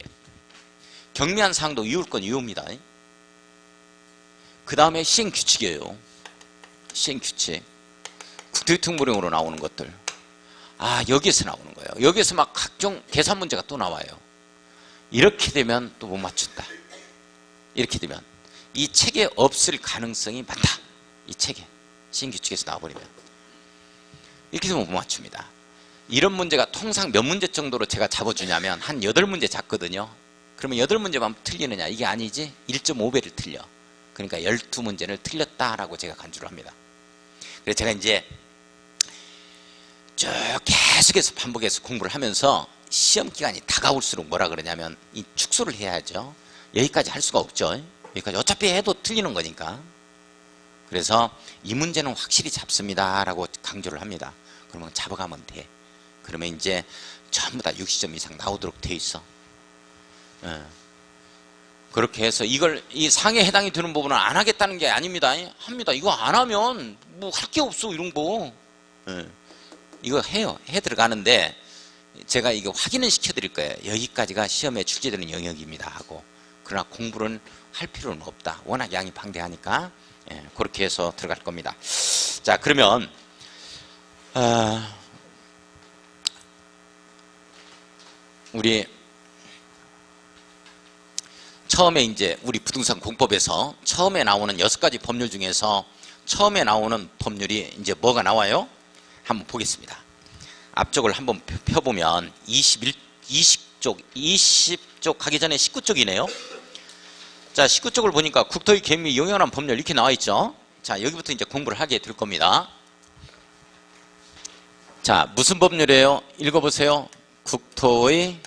경미한 사항도 이을 건 이읍니다. 그 다음에 시행규칙이에요. 시행규칙. 국토교통부령으로 나오는 것들. 아, 여기에서 나오는 거예요. 여기에서 막 각종 계산 문제가 또 나와요. 이렇게 되면 또 못 맞춘다. 이렇게 되면 이 책에 없을 가능성이 많다. 이 책에 시행규칙에서 나와버리면 이렇게 되면 못 맞춥니다. 이런 문제가 통상 몇 문제 정도로 제가 잡아주냐면 한 8문제 잡거든요. 그러면 8문제만 틀리느냐? 이게 아니지 1.5배를 틀려. 그러니까 12문제를 틀렸다라고 제가 간주를 합니다. 그래서 제가 이제 쭉 계속해서 반복해서 공부를 하면서 시험 기간이 다가올수록 뭐라 그러냐면 이 축소를 해야죠. 여기까지 할 수가 없죠. 여기까지 어차피 해도 틀리는 거니까. 그래서 이 문제는 확실히 잡습니다 라고 강조를 합니다. 그러면 잡아가면 돼. 그러면 이제 전부 다 60점 이상 나오도록 돼 있어. 그렇게 해서 이걸 이 상에 해당이 되는 부분은 안 하겠다는 게 아닙니다. 합니다. 이거 안 하면 뭐 할 게 없어 이런 거. 이거 해요. 해 들어가는데 제가 이거 확인은 시켜드릴 거예요. 여기까지가 시험에 출제되는 영역입니다 하고. 그러나 공부는 할 필요는 없다. 워낙 양이 방대하니까. 그렇게 해서 들어갈 겁니다. 자, 그러면 우리 처음에 이제 우리 부동산 공법에서 처음에 나오는 6가지 법률 중에서 처음에 나오는 법률이 이제 뭐가 나와요? 한번 보겠습니다. 앞쪽을 한번 펴보면 20쪽 하기 전에 19쪽이네요. 자, 19쪽을 보니까 국토의 계획 및 이용에 관한 법률 이렇게 나와 있죠. 자, 여기부터 이제 공부를 하게 될 겁니다. 자, 무슨 법률이에요? 읽어보세요. 국토의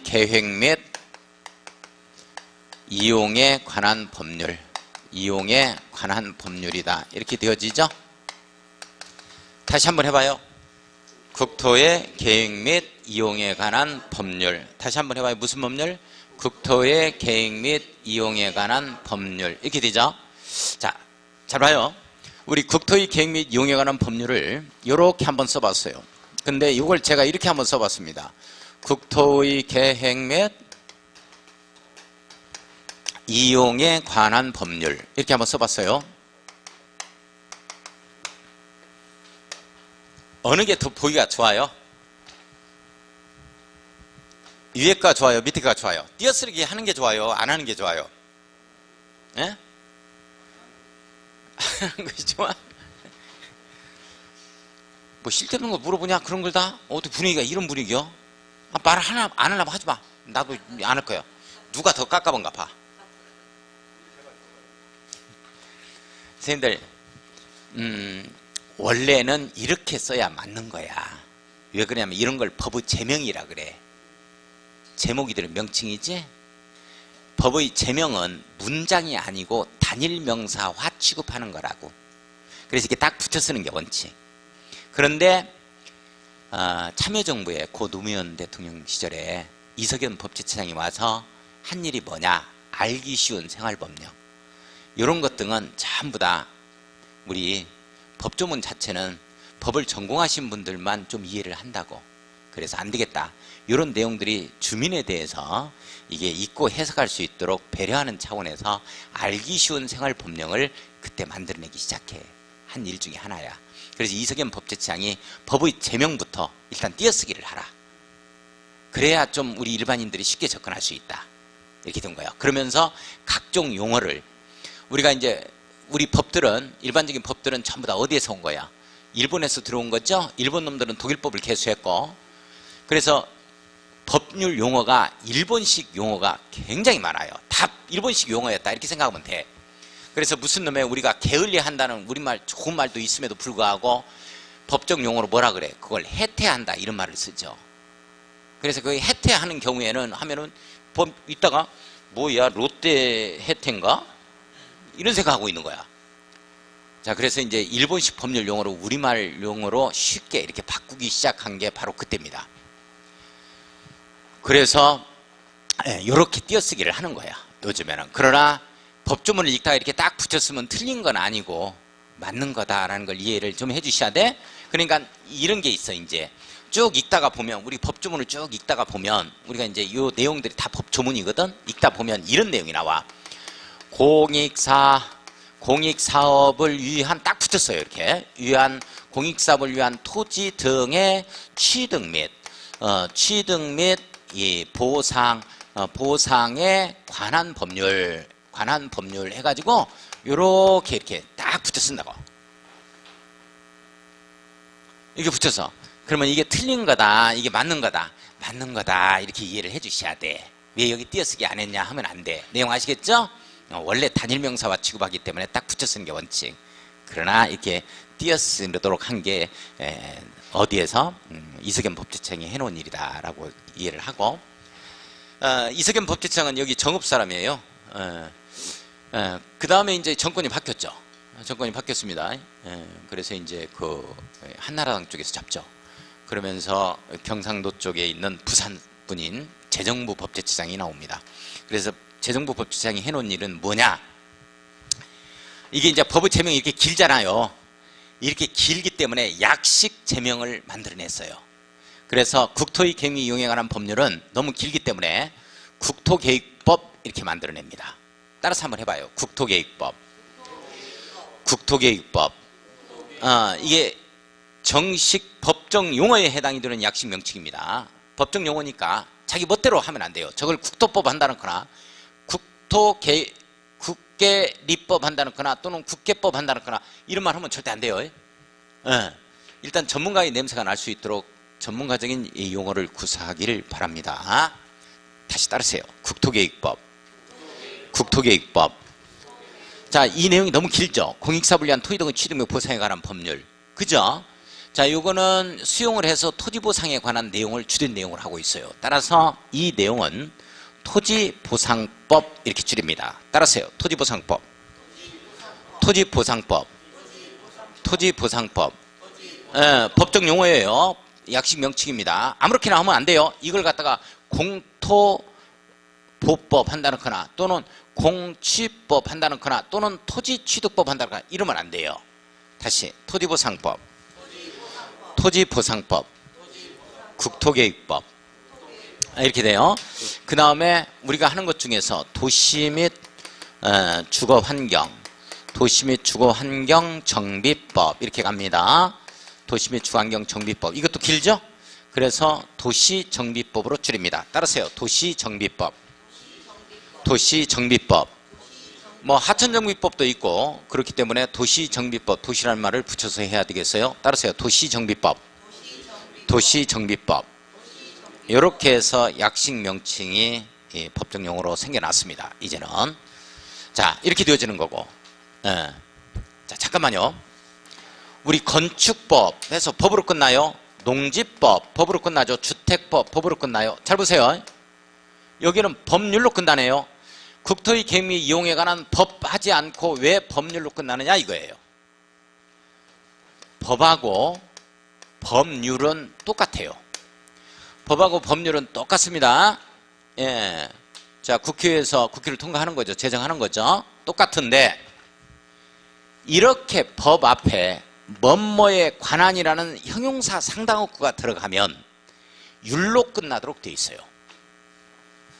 계획 및 이용에 관한 법률. 이용에 관한 법률이다. 이렇게 되어지죠? 다시 한번 해봐요. 국토의 계획 및 이용에 관한 법률. 다시 한번 해봐요. 무슨 법률? 국토의 계획 및 이용에 관한 법률. 이렇게 되죠? 자, 잘 봐요. 우리 국토의 계획 및 이용에 관한 법률을 이렇게 한번 써봤어요. 근데 이걸 제가 이렇게 한번 써봤습니다. 국토의 계획 및 이용에 관한 법률. 이렇게 한번 써봤어요. 어느 게 더 보기가 좋아요? 위에가 좋아요? 밑에가 좋아요? 띄어쓰기 하는 게 좋아요? 안 하는 게 좋아요? 예? 하는 것이 좋아? 뭐 실대는 거 물어보냐? 그런 걸 다? 어떻게 분위기가 이런 분위기요? 말 하나 안 하려면 하지 마. 나도 안 할 거야. 누가 더 깝깝한가 봐. 선생님들, 원래는 이렇게 써야 맞는 거야. 왜 그러냐면 이런 걸 법의 제명이라 그래. 제목이 들은 명칭이지. 법의 제명은 문장이 아니고 단일 명사화 취급하는 거라고. 그래서 이렇게 딱 붙여 쓰는 게 원칙. 그런데 참여정부의 고 노무현 대통령 시절에 이석연 법제처장이 와서 한 일이 뭐냐, 알기 쉬운 생활법령. 이런 것 등은 전부 다 우리 법조문 자체는 법을 전공하신 분들만 좀 이해를 한다고. 그래서 안 되겠다. 이런 내용들이 주민에 대해서 이게 읽고 해석할 수 있도록 배려하는 차원에서 알기 쉬운 생활법령을 그때 만들어내기 시작해. 한 일 중에 하나야. 그래서 이석연 법제처장이 법의 제명부터 일단 띄어쓰기를 하라. 그래야 좀 우리 일반인들이 쉽게 접근할 수 있다. 이렇게 된 거예요. 그러면서 각종 용어를 우리가 이제 우리 법들은 일반적인 법들은 전부 다 어디에서 온 거야? 일본에서 들어온 거죠? 일본 놈들은 독일법을 개수했고, 그래서 법률 용어가 일본식 용어가 굉장히 많아요. 다 일본식 용어였다 이렇게 생각하면 돼. 그래서 무슨 놈에 우리가 게을리한다는 우리말 좋은 말도 있음에도 불구하고 법적 용어로 뭐라 그래? 그걸 해태한다 이런 말을 쓰죠. 그래서 그 해태하는 경우에는 하면은 법 있다가 뭐야 롯데 혜태인가? 이런 생각하고 있는 거야. 자, 그래서 이제 일본식 법률 용어로 우리말 용어로 쉽게 이렇게 바꾸기 시작한 게 바로 그때입니다. 그래서 이렇게 띄어쓰기를 하는 거야 요즘에는. 그러나 법조문을 읽다가 이렇게 딱 붙였으면 틀린 건 아니고 맞는 거다라는 걸 이해를 좀 해주셔야 돼. 그러니까 이런 게 있어. 이제 쭉 읽다가 보면, 우리 법조문을 쭉 읽다가 보면, 우리가 이제 이 내용들이 다 법조문이거든. 읽다 보면 이런 내용이 나와. 공익사업을 위한, 딱 붙였어요 이렇게. 위한, 공익사업을 위한 토지 등의 취득 및 이 보상에 관한 법률 해가지고 요렇게 이렇게 딱 붙여 쓴다고. 이렇게 붙여서. 그러면 이게 틀린 거다, 이게 맞는 거다 이렇게 이해를 해 주셔야 돼. 왜 여기 띄어쓰기 안 했냐 하면 안 돼. 내용 아시겠죠? 원래 단일명사와 취급하기 때문에 딱 붙여 쓰는 게 원칙. 그러나 이렇게 띄어쓰도록 한 게 어디에서 이석연 법제청이 해놓은 일이다라고 이해를 하고, 이석연 법제청은 여기 정읍 사람이에요. 그 다음에 이제 정권이 바뀌었죠. 정권이 바뀌었습니다. 그래서 이제 그 한나라당 쪽에서 잡죠. 그러면서 경상도 쪽에 있는 부산 분인 재정부 법제처장이 나옵니다. 그래서 재정부 법제처장이 해놓은 일은 뭐냐? 이게 이제 법의 제명이 이렇게 길잖아요. 이렇게 길기 때문에 약식 제명을 만들어냈어요. 그래서 국토의 경위 이용에 관한 법률은 너무 길기 때문에 국토계획법 이렇게 만들어냅니다. 따라서 한번 해봐요. 국토계획법. 이게 정식 법정 용어에 해당이 되는 약식 명칭입니다. 법정 용어니까 자기 멋대로 하면 안 돼요. 저걸 국토법 한다는 거나 국계리법 한다는 거나 또는 국계법 한다는 거나 이런 말 하면 절대 안 돼요. 일단 전문가의 냄새가 날 수 있도록 전문가적인 이 용어를 구사하기를 바랍니다. 다시 따르세요. 국토계획법. 자, 이 내용이 너무 길죠. 공익사업을 위한 토지 등의 취득 및 보상에 관한 법률. 그죠? 자, 요거는 수용을 해서 토지보상에 관한 내용을 주된 내용을 하고 있어요. 따라서 이 내용은 토지보상법 이렇게 줄입니다. 따라서요. 토지보상법. 법정 용어예요. 약식 명칭입니다. 아무렇게나 하면 안 돼요. 이걸 갖다가 공토보법 한다는 거나 또는 공취법 한다는 거나 또는 토지취득법 한다는 거나 이러면 안 돼요. 다시 토지보상법, 국토계획법 이렇게 돼요. 그 다음에 우리가 하는 것 중에서 도시 및 주거환경 정비법 이렇게 갑니다. 도시 및 주거환경 정비법, 이것도 길죠? 그래서 도시정비법으로 줄입니다. 따라서요. 도시정비법. 뭐 하천정비법도 있고 그렇기 때문에 도시정비법, 도시라는 말을 붙여서 해야 되겠어요. 따라서요. 도시정비법. 이렇게 해서 약식 명칭이 법정용어로 생겨났습니다. 이제는. 자, 이렇게 되어지는 거고. 자, 잠깐만요. 우리 건축법 해서 법으로 끝나요. 농지법 법으로 끝나죠. 주택법 법으로 끝나요. 잘 보세요. 여기는 법률로 끝나네요. 국토의 계획 및 이용에 관한 법 하지 않고 왜 법률로 끝나느냐 이거예요. 법하고 법률은 똑같아요. 법하고 법률은 똑같습니다. 예. 자, 국회에서 국회를 통과하는 거죠. 제정하는 거죠. 똑같은데 이렇게 법 앞에 뭐뭐에 관한이라는 형용사 상당어구가 들어가면 율로 끝나도록 돼 있어요.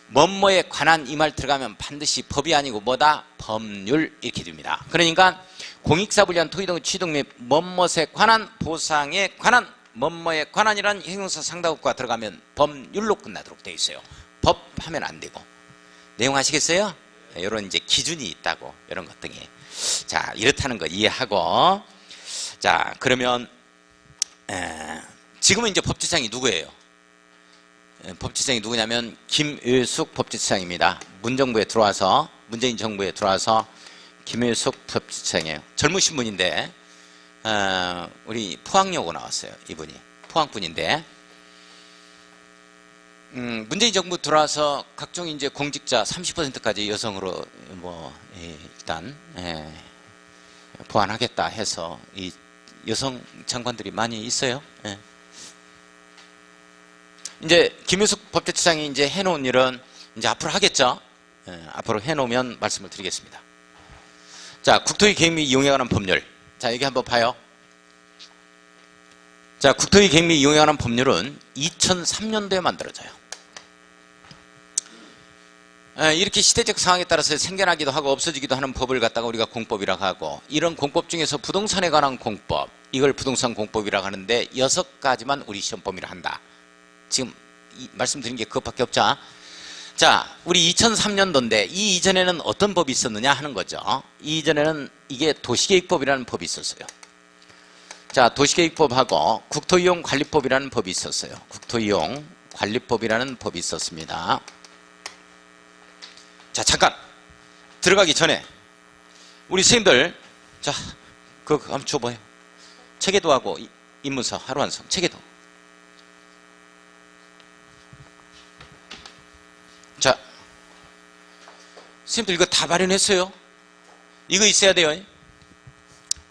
뭐뭐에 관한 이 말 들어가면 반드시 법이 아니고 뭐다? 법률 이렇게 됩니다. 그러니까 공익사업을 위한 토지 등의 취득 및 뭐뭐에 관한 보상에 관한 뭐뭐에 관한이라는 형용사 상당어구가 들어가면 법률로 끝나도록 돼 있어요. 법 하면 안 되고. 내용 아시겠어요? 이런 이제 기준이 있다고, 이런 것 등이. 자, 이렇다는 거 이해하고. 자, 그러면 지금은 이제 법제처장이 누구예요? 법제처장이 누구냐면 김의숙 법제처장입니다. 문정부에 들어와서, 문재인 정부에 들어와서 김의숙 법제처장이에요. 젊으신 분인데 우리 포항여고 나왔어요. 이분이 포항 분인데 문재인 정부 들어와서 각종 이제 공직자 30%까지 여성으로 일단 보완하겠다 해서 이 여성 장관들이 많이 있어요. 예. 이제 김효숙 법제처장이 이제 해놓은 일은 이제 앞으로 하겠죠. 예, 앞으로 해놓으면 말씀을 드리겠습니다. 자, 국토의 계획 및 이용에 관한 법률. 자, 여기 한번 봐요. 자, 국토의 계획 및 이용에 관한 법률은 2003년도에 만들어져요. 이렇게 시대적 상황에 따라서 생겨나기도 하고 없어지기도 하는 법을 갖다가 우리가 공법이라고 하고, 이런 공법 중에서 부동산에 관한 공법, 이걸 부동산 공법이라고 하는데 6가지만 우리 시험 범위를 한다. 지금 말씀드린 게 그것밖에 없죠. 자, 우리 2003년도인데 이 이전에는 어떤 법이 있었느냐 하는 거죠. 이 이전에는 이게 도시계획법이라는 법이 있었어요. 자, 도시계획법하고 국토이용관리법이라는 법이 있었어요. 국토이용관리법이라는 법이 있었습니다. 자, 잠깐 들어가기 전에 우리 선생님들, 자, 그거 한번 줘봐요. 체계도하고 인문서 하루완성 체계도. 자, 선생님들 이거 다 마련했어요. 이거 있어야 돼요.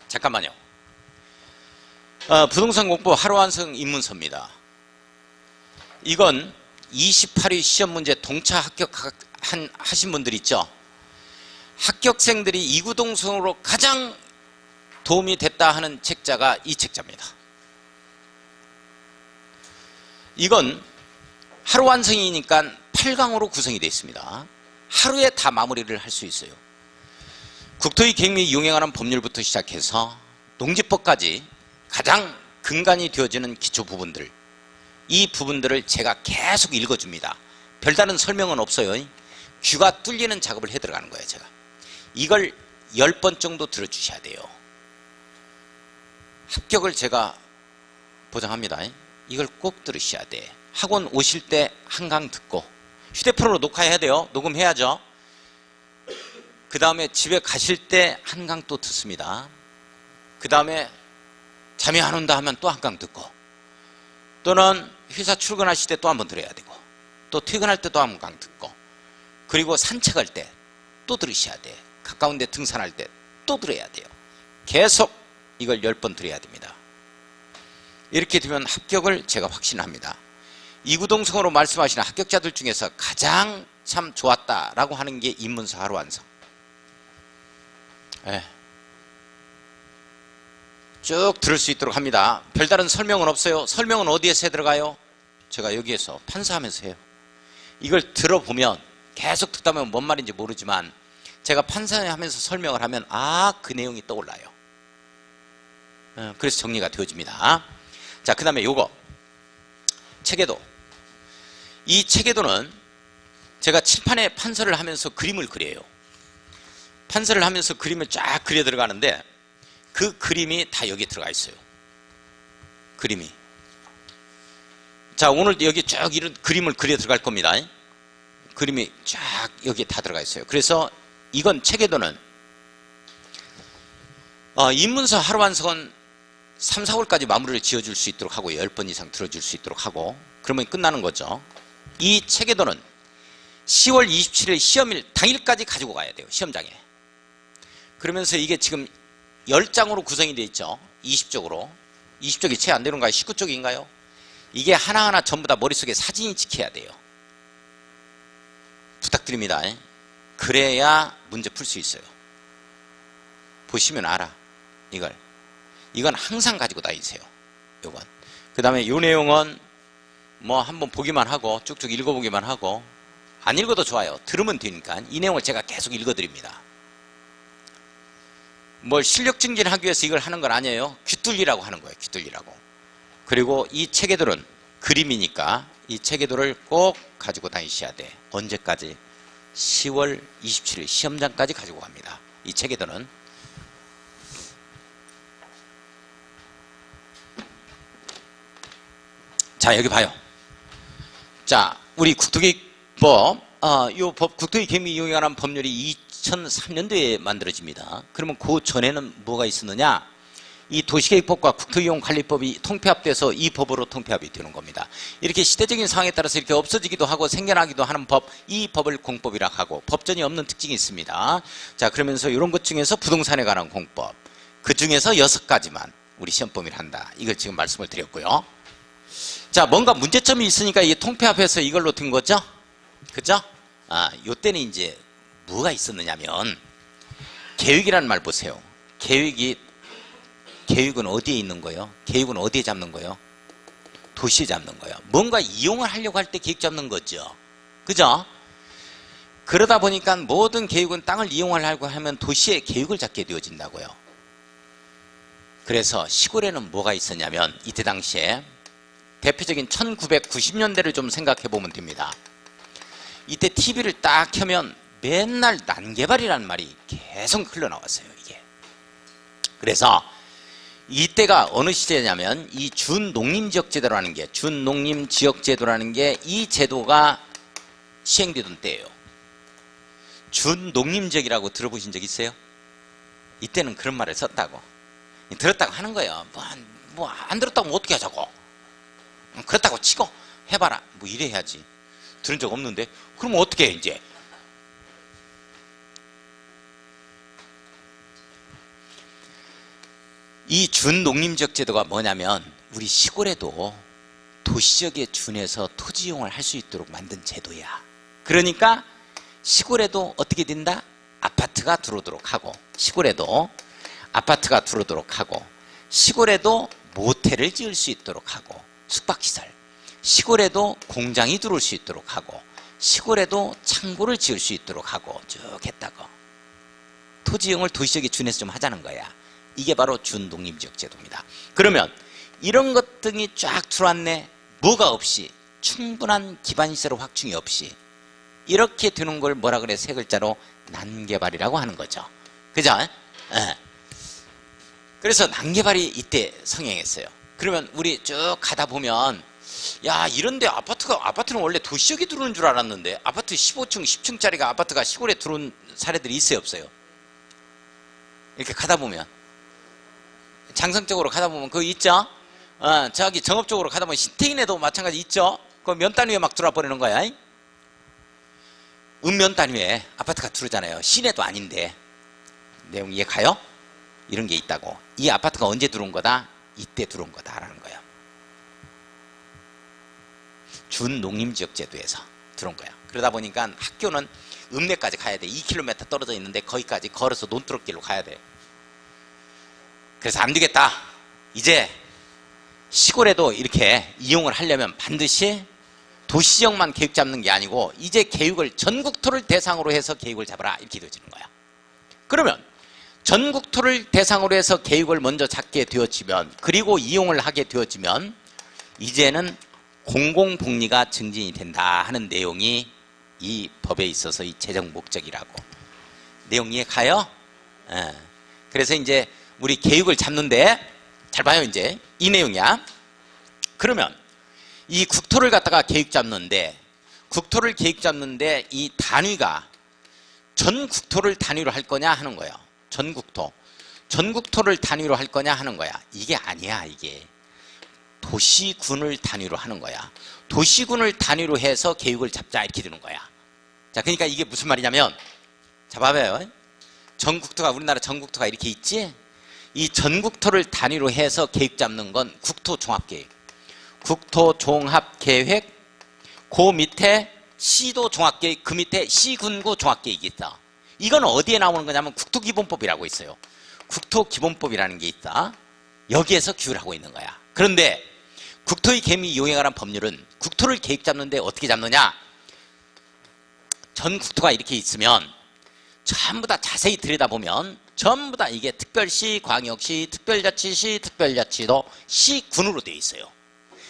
잠깐만요. 부동산 공법 하루완성 인문서입니다. 이건 28위 시험 문제 동차 합격하신 분들 있죠. 합격생들이 이구동성으로 가장 도움이 됐다 하는 책자가 이 책자입니다. 이건 하루 완성이니까 8강으로 구성이 되어 있습니다. 하루에 다 마무리를 할 수 있어요. 국토의 계획 및 이용에 관한 법률부터 시작해서 농지법까지 가장 근간이 되어지는 기초 부분들, 이 부분들을 제가 계속 읽어줍니다. 별다른 설명은 없어요. 귀가 뚫리는 작업을 해 들어가는 거예요. 제가 이걸 10번 정도 들어주셔야 돼요. 합격을 제가 보장합니다. 이걸 꼭 들으셔야 돼. 학원 오실 때 한강 듣고, 휴대폰으로 녹화해야 돼요. 녹음해야죠. 그 다음에 집에 가실 때 한강 또 듣습니다. 그 다음에 잠이 안 온다 하면 또 한강 듣고, 또는 회사 출근하실 때 또 한 번 들어야 되고, 또 퇴근할 때 또 한강 듣고, 그리고 산책할 때 또 들으셔야 돼. 가까운 데 등산할 때 또 들어야 돼요. 계속 이걸 10번 들어야 됩니다. 이렇게 되면 합격을 제가 확신합니다. 이구동성으로 말씀하시는 합격자들 중에서 가장 참 좋았다라고 하는 게 인문서 하루완성. 쭉 들을 수 있도록 합니다. 별다른 설명은 없어요. 설명은 어디에서 해 들어가요? 제가 여기에서 판사하면서 해요. 이걸 들어보면, 계속 듣다 보면 뭔 말인지 모르지만 제가 판사하면서 설명을 하면 그 내용이 떠올라요. 그래서 정리가 되어집니다. 자, 그 다음에 요거 체계도. 이 체계도는 제가 칠판에 판서를 하면서 그림을 그려요. 판서를 하면서 그림을 쫙 그려 들어가는데 그 그림이 다 여기 들어가 있어요. 그림이. 자, 오늘 여기 쭉 이런 그림을 그려 들어갈 겁니다. 그림이 쫙 여기 다 들어가 있어요. 그래서 이건 체계도는 인문서 하루완성은 3, 4월까지 마무리를 지어줄 수 있도록 하고 10번 이상 들어줄 수 있도록 하고, 그러면 끝나는 거죠. 이 체계도는 10월 27일 시험일 당일까지 가지고 가야 돼요. 시험장에. 그러면서 이게 지금 10장으로 구성이 되어 있죠. 20쪽으로. 20쪽이 채 안 되는가요? 19쪽인가요? 이게 하나하나 전부 다 머릿속에 사진이 찍혀야 돼요. 부탁드립니다. 그래야 문제 풀 수 있어요. 보시면 알아. 이건 항상 가지고 다니세요. 요건. 그 다음에 요 내용은 뭐 한번 보기만 하고 쭉쭉 읽어보기만 하고, 안 읽어도 좋아요. 들으면 되니까 이 내용을 제가 계속 읽어드립니다. 뭘 실력 증진하기 위해서 이걸 하는 건 아니에요. 귀뚫리라고 하는 거예요. 귀뚫리라고. 그리고 이 체계도는 그림이니까 이 체계도를 꼭 가지고 다니셔야 돼. 언제까지? 10월 27일 시험장까지 가지고 갑니다. 이 체계도는. 자, 여기 봐요. 자, 우리 국토계획법, 요 법, 국토의 계획 및 이용에 관한 법률이 2003년도에 만들어집니다. 그러면 그 전에는 뭐가 있었느냐? 이 도시계획법과 국토이용관리법이 통폐합돼서 이 법으로 통폐합이 되는 겁니다. 이렇게 시대적인 상황에 따라서 이렇게 없어지기도 하고 생겨나기도 하는 법, 이 법을 공법이라 하고 법전이 없는 특징이 있습니다. 자, 그러면서 이런 것 중에서 부동산에 관한 공법, 그 중에서 6가지만 우리 시험범위를 한다. 이걸 지금 말씀을 드렸고요. 자, 뭔가 문제점이 있으니까 이게 통폐합해서 이걸로 든 거죠? 그죠? 요때는 이제 뭐가 있었느냐면, 계획이라는 말 보세요. 계획은 어디에 있는 거예요? 계획은 어디에 잡는 거예요? 도시에 잡는 거예요. 뭔가 이용을 하려고 할 때 계획 잡는 거죠. 그죠? 그러다 보니까 모든 계획은 땅을 이용하려고 하면 도시에 계획을 잡게 되어진다고요. 그래서 시골에는 뭐가 있었냐면, 이때 당시에 대표적인 1990년대를 좀 생각해 보면 됩니다. 이때 TV를 딱 켜면 맨날 난개발이라는 말이 계속 흘러나왔어요. 이게. 그래서 이때가 어느 시대냐면, 이 준농림지역제도라는 게, 준농림지역제도라는 게 이 제도가 시행되던 때예요. 준농림지역이라고 들어보신 적 있어요? 이때는 그런 말을 썼다고. 들었다고 하는 거예요. 뭐 안 들었다고 뭐 어떻게 하자고. 그렇다고 치고 해봐라. 뭐 이래 해야지. 들은 적 없는데. 그럼 어떻게 해 이제. 이 준농림지역 제도가 뭐냐면, 우리 시골에도 도시적에 준해서 토지 이용을 할 수 있도록 만든 제도야. 그러니까 시골에도 어떻게 된다? 아파트가 들어오도록 하고, 시골에도 아파트가 들어오도록 하고, 시골에도 모텔을 지을 수 있도록 하고, 숙박시설, 시골에도 공장이 들어올 수 있도록 하고, 시골에도 창고를 지을 수 있도록 하고 쭉 했다고. 토지 이용을 도시적에 준해서 좀 하자는 거야. 이게 바로 준농림지역 제도입니다. 그러면 이런 것 등이 쫙 들어왔네. 뭐가 없이, 충분한 기반시설 확충이 없이 이렇게 되는 걸 뭐라 그래? 3글자로 난개발이라고 하는 거죠. 그죠? 예. 그래서 난개발이 이때 성행했어요. 그러면 우리 쭉 가다 보면, 야, 이런데 아파트는 원래 도시적이 들어오는 줄 알았는데, 아파트 15층, 10층짜리가 아파트가 시골에 들어온 사례들이 있어요, 없어요? 이렇게 가다 보면, 장성 쪽으로 가다 보면 그거 있죠? 저기 정읍 쪽으로 가다 보면 신태인에도 마찬가지 있죠? 그 면단 위에 막 들어와 버리는 거야. 읍면단 위에 아파트가 들어오잖아요. 시내도 아닌데. 내용 이해 가요? 이런 게 있다고. 이 아파트가 언제 들어온 거다? 이때 들어온 거다라는 거예요. 준농림지역제도에서 들어온 거야. 그러다 보니까 학교는 읍내까지 가야 돼. 2km 떨어져 있는데 거기까지 걸어서 논두렁길로 가야 돼. 그래서 안 되겠다. 이제 시골에도 이렇게 이용을 하려면 반드시 도시지역만 계획 잡는 게 아니고, 이제 계획을 전국토를 대상으로 해서 계획을 잡아라. 이렇게 되어지는 거야. 그러면 전국토를 대상으로 해서 계획을 먼저 잡게 되어지면, 그리고 이용을 하게 되어지면, 이제는 공공복리가 증진이 된다 하는 내용이 이 법에 있어서 이 제정 목적이라고. 내용 이해 가요? 그래서 이제 우리 계획을 잡는데, 잘 봐요. 이제 이 내용이야. 그러면 이 국토를 갖다가 계획 잡는데, 이 단위가 전 국토를 단위로 할 거냐 하는 거예요. 전국토를 단위로 할 거냐 하는 거야. 이게 아니야. 이게 도시군을 단위로 하는 거야. 도시군을 단위로 해서 계획을 잡자 이렇게 되는 거야. 자, 그러니까 이게 무슨 말이냐면, 자, 봐봐요. 우리나라 전국토가 이렇게 있지? 이 전국토를 단위로 해서 계획 잡는 건 국토종합계획, 국토종합계획, 그 밑에 시도 종합계획, 그 밑에 시군구 종합계획이 있다. 이건 어디에 나오는 거냐면 국토기본법이라고 있어요. 국토기본법이라는 게 있다. 여기에서 규율 하고 있는 거야. 그런데 국토의 개미 이용에 관한 법률은 국토를 계획 잡는데 어떻게 잡느냐? 전 국토가 이렇게 있으면 전부 다 자세히 들여다보면 전부 다 이게 특별시, 광역시, 특별자치시, 특별자치도 시군으로 되어 있어요.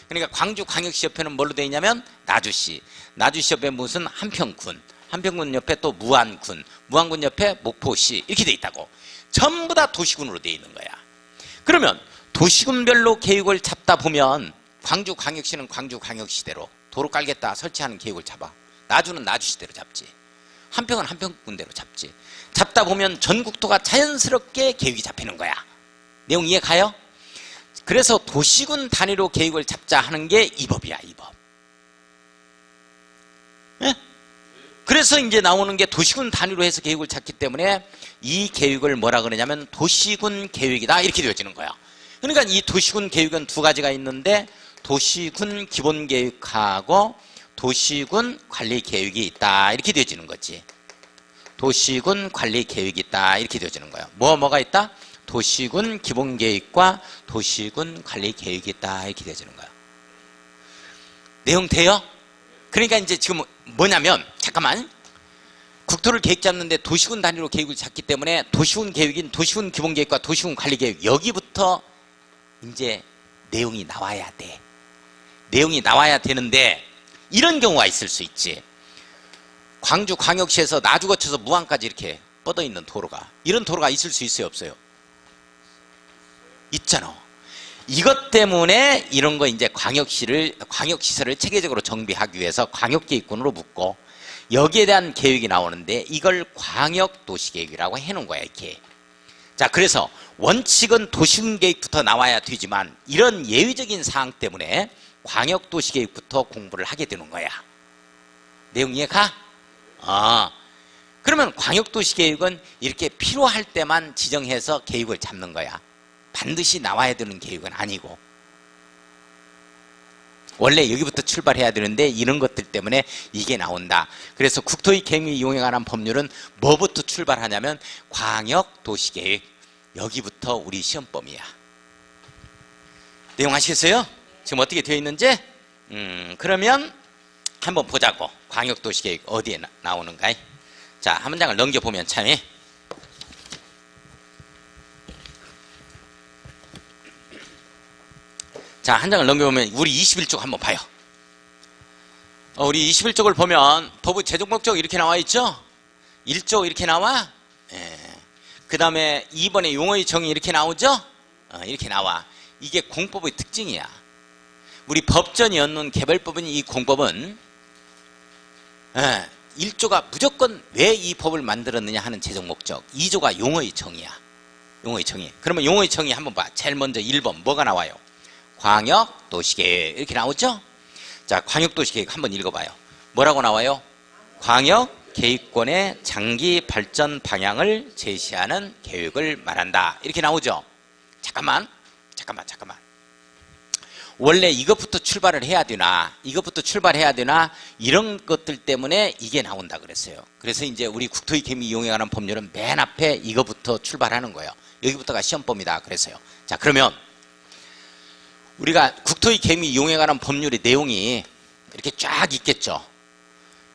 그러니까 광주광역시 옆에는 뭘로 되어 있냐면 나주시, 나주시 옆에 무슨 한평군, 한평군 옆에 또 무안군, 무안군 옆에 목포시 이렇게 되어 있다고. 전부 다 도시군으로 되어 있는 거야. 그러면 도시군별로 계획을 잡다 보면 광주광역시는 광주광역시대로 도로 깔겠다 설치하는 계획을 잡아. 나주는 나주시대로 잡지. 한평은 한평군대로 잡지. 잡다 보면 전국토가 자연스럽게 계획이 잡히는 거야. 내용 이해 가요? 그래서 도시군 단위로 계획을 잡자 하는 게 이 법이야, 이 법. 예? 그래서 이제 나오는 게 도시군 단위로 해서 계획을 잡기 때문에 이 계획을 뭐라 그러냐면 도시군 계획이다 이렇게 되어지는 거야. 그러니까 이 도시군 계획은 두 가지가 있는데 도시군 기본 계획하고 도시군 관리 계획이 있다 이렇게 되어지는 거지. 도시군 관리 계획이 있다 이렇게 되어지는 거야. 뭐가 있다? 도시군 기본 계획과 도시군 관리 계획이 있다 이렇게 되어지는 거야. 내용 돼요? 그러니까 이제 지금 뭐냐면 잠깐만, 국토를 계획 잡는데 도시군 단위로 계획을 잡기 때문에 도시군 계획인 도시군 기본 계획과 도시군 관리 계획 여기부터 이제 내용이 나와야 돼. 내용이 나와야 되는데 이런 경우가 있을 수 있지. 광주 광역시에서 나주 거쳐서 무안까지 이렇게 뻗어 있는 도로가, 이런 도로가 있을 수 있어요, 없어요? 있잖아. 이것 때문에 이런 거 이제 광역시설을 체계적으로 정비하기 위해서 광역계획군으로 묶고 여기에 대한 계획이 나오는데 이걸 광역도시계획이라고 해놓은 거야, 이렇게. 자, 그래서 원칙은 도시군 계획부터 나와야 되지만 이런 예외적인 사항 때문에 광역도시계획부터 공부를 하게 되는 거야. 내용 이해가? 그러면 광역도시계획은 이렇게 필요할 때만 지정해서 계획을 잡는 거야. 반드시 나와야 되는 계획은 아니고. 원래 여기부터 출발해야 되는데 이런 것들 때문에 이게 나온다. 그래서 국토의 계획 이용에 관한 법률은 뭐부터 출발하냐면 광역도시계획, 여기부터 우리 시험범위야. 내용 아시겠어요? 지금 어떻게 되어 있는지? 그러면 한번 보자고. 광역도시계획 어디에 나오는가? 자, 한 문장을 넘겨보면 참이. 자, 한 장을 넘겨보면 우리 21쪽 한번 봐요. 우리 21쪽을 보면 법의 최종 목적 이렇게 나와 있죠? 1조 이렇게 나와. 그 다음에 2번에 용어의 정의 이렇게 나오죠? 이렇게 나와. 이게 공법의 특징이야. 우리 법전이 얻는 개별법인 이 공법은 1조가 무조건 왜 이 법을 만들었느냐 하는 최종 목적, 2조가 용어의 정의야. 용어의 정의. 그러면 용어의 정의 한번 봐. 제일 먼저 1번 뭐가 나와요? 광역도시계획 이렇게 나오죠? 자, 광역도시계획 한번 읽어봐요. 뭐라고 나와요? 광역계획권의 장기 발전 방향을 제시하는 계획을 말한다 이렇게 나오죠? 잠깐만. 원래 이것부터 출발을 해야 되나, 이것부터 출발해야 되나, 이런 것들 때문에 이게 나온다 그랬어요. 그래서 이제 우리 국토의 계획 이용에 관한 법률은 맨 앞에 이것부터 출발하는 거예요. 여기부터가 시험범위다 그랬어요. 자, 그러면 우리가 국토의 계획 이용에 관한 법률의 내용이 이렇게 쫙 있겠죠.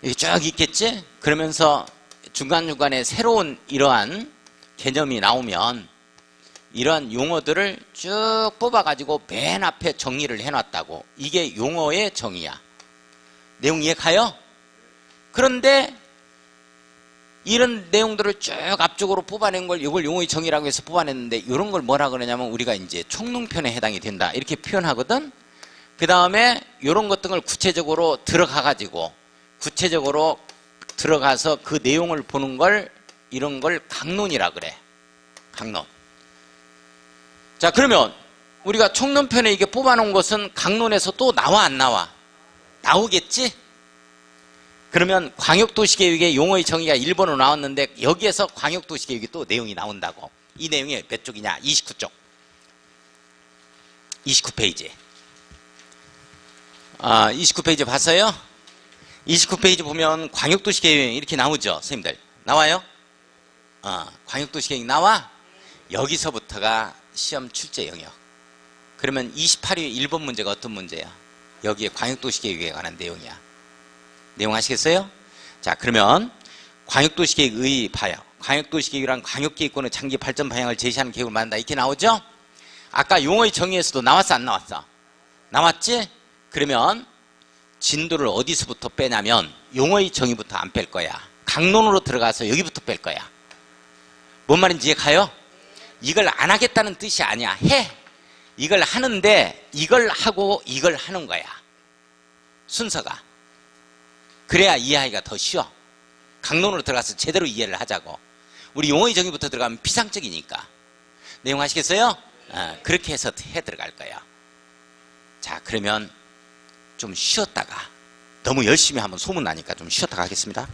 이렇게 쫙 있겠지? 그러면서 중간중간에 새로운 이러한 개념이 나오면 이러한 용어들을 쭉 뽑아가지고 맨 앞에 정리를 해놨다고. 이게 용어의 정의야. 내용 이해 가요? 그런데 이런 내용들을 쭉 앞쪽으로 뽑아낸 걸 이걸 용어의 정의라고 해서 뽑아냈는데 이런 걸 뭐라 그러냐면 우리가 이제 총론편에 해당이 된다 이렇게 표현하거든. 그 다음에 이런 것들을 구체적으로 들어가가지고 구체적으로 들어가서 그 내용을 보는 걸 이런 걸 강론이라 그래. 강론. 자, 그러면 우리가 총론편에 이게 뽑아놓은 것은 강론에서 또 나와 안 나와? 나오겠지? 그러면 광역도시계획의 용어의 정의가 1번으로 나왔는데 여기에서 광역도시계획이 또 내용이 나온다고. 이 내용이 몇 쪽이냐? 29쪽. 29페이지. 29페이지 봤어요? 29페이지 보면 광역도시계획 이렇게 나오죠? 선생님들. 나와요? 광역도시계획 나와? 여기서부터가 시험 출제 영역. 그러면 28위 1번 문제가 어떤 문제야? 여기에 광역도시계획에 관한 내용이야. 내용 아시겠어요? 자, 그러면 광역도시계획의 봐요. 광역도시계획이란 광역계획권의 장기 발전 방향을 제시하는 계획을 말한다 이렇게 나오죠? 아까 용어의 정의에서도 나왔어 안 나왔어? 나왔지? 그러면 진도를 어디서부터 빼냐면 용어의 정의부터 안 뺄 거야. 강론으로 들어가서 여기부터 뺄 거야. 뭔 말인지 이해가요? 이걸 안 하겠다는 뜻이 아니야. 해. 이걸 하는데 이걸 하고 이걸 하는 거야. 순서가. 그래야 이해하기가 더 쉬워. 강론으로 들어가서 제대로 이해를 하자고. 우리 용어의 정의부터 들어가면 피상적이니까. 내용 아시겠어요? 그렇게 해서 해 들어갈 거야. 자, 그러면 좀 쉬었다가 너무 열심히 하면 소문나니까 좀 쉬었다가 하겠습니다.